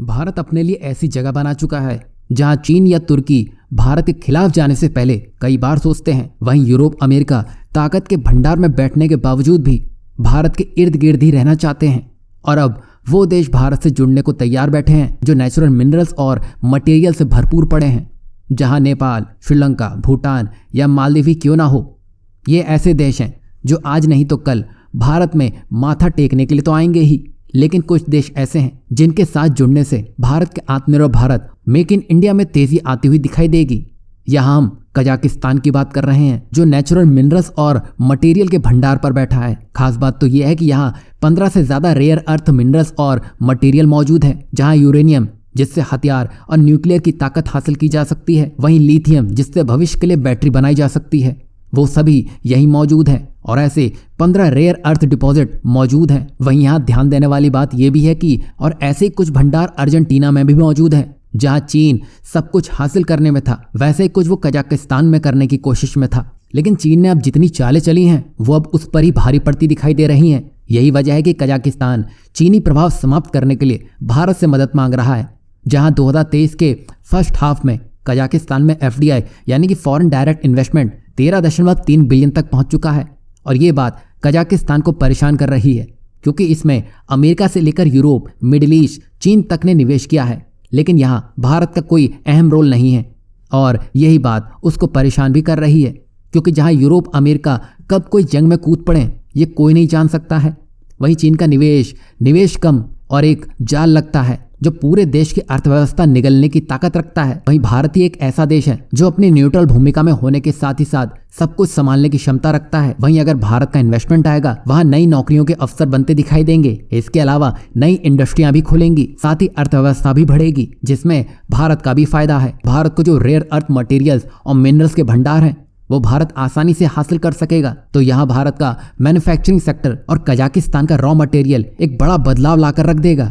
भारत अपने लिए ऐसी जगह बना चुका है जहां चीन या तुर्की भारत के खिलाफ जाने से पहले कई बार सोचते हैं। वहीं यूरोप, अमेरिका ताकत के भंडार में बैठने के बावजूद भी भारत के इर्द गिर्द ही रहना चाहते हैं। और अब वो देश भारत से जुड़ने को तैयार बैठे हैं जो नेचुरल मिनरल्स और मटेरियल से भरपूर पड़े हैं। जहां नेपाल, श्रीलंका, भूटान या मालदीव ही क्यों ना हो, ये ऐसे देश हैं जो आज नहीं तो कल भारत में माथा टेकने के लिए तो आएंगे ही। लेकिन कुछ देश ऐसे हैं जिनके साथ जुड़ने से भारत के आत्मनिर्भर भारत, मेक इन इंडिया में तेजी आती हुई दिखाई देगी। यहाँ हम कजाकिस्तान की बात कर रहे हैं जो नेचुरल मिनरल्स और मटेरियल के भंडार पर बैठा है। खास बात तो यह है कि यहाँ 15 से ज्यादा रेयर अर्थ मिनरल्स और मटेरियल मौजूद है। जहाँ यूरेनियम, जिससे हथियार और न्यूक्लियर की ताकत हासिल की जा सकती है, वहीं लिथियम, जिससे भविष्य के लिए बैटरी बनाई जा सकती है, वो सभी यही मौजूद हैं। और ऐसे 15 रेयर अर्थ डिपॉजिट मौजूद हैं। वहीं यहाँ ध्यान देने वाली बात यह भी है कि और ऐसे ही कुछ भंडार अर्जेंटीना में भी मौजूद हैं। जहाँ चीन सब कुछ हासिल करने में था, वैसे ही कुछ वो कजाकिस्तान में करने की कोशिश में था। लेकिन चीन ने अब जितनी चालें चली हैं वो अब उस पर ही भारी पड़ती दिखाई दे रही हैं। यही वजह है कि कजाकिस्तान चीनी प्रभाव समाप्त करने के लिए भारत से मदद मांग रहा है। जहां 2023 के फर्स्ट हाफ में कजाकिस्तान में FDI यानी कि फॉरेन डायरेक्ट इन्वेस्टमेंट 13.3 बिलियन तक पहुंच चुका है। और ये बात कजाकिस्तान को परेशान कर रही है क्योंकि इसमें अमेरिका से लेकर यूरोप, मिडिल ईस्ट, चीन तक ने निवेश किया है। लेकिन यहाँ भारत का कोई अहम रोल नहीं है और यही बात उसको परेशान भी कर रही है क्योंकि जहाँ यूरोप, अमेरिका कब कोई जंग में कूद पड़े ये कोई नहीं जान सकता है। वहीं चीन का निवेश कम और एक जाल लगता है जो पूरे देश की अर्थव्यवस्था निगलने की ताकत रखता है। वहीं भारत ही एक ऐसा देश है जो अपनी न्यूट्रल भूमिका में होने के साथ ही साथ सब कुछ संभालने की क्षमता रखता है। वहीं अगर भारत का इन्वेस्टमेंट आएगा, वहां नई नौकरियों के अवसर बनते दिखाई देंगे। इसके अलावा नई इंडस्ट्रियां भी खुलेंगी, साथ ही अर्थव्यवस्था भी बढ़ेगी जिसमें भारत का भी फायदा है। भारत को जो रेयर अर्थ मटेरियल्स और मिनरल्स के भंडार हैं वो भारत आसानी से हासिल कर सकेगा। तो यहाँ भारत का मैन्युफैक्चरिंग सेक्टर और कजाकिस्तान का रॉ मटेरियल एक बड़ा बदलाव लाकर रख देगा।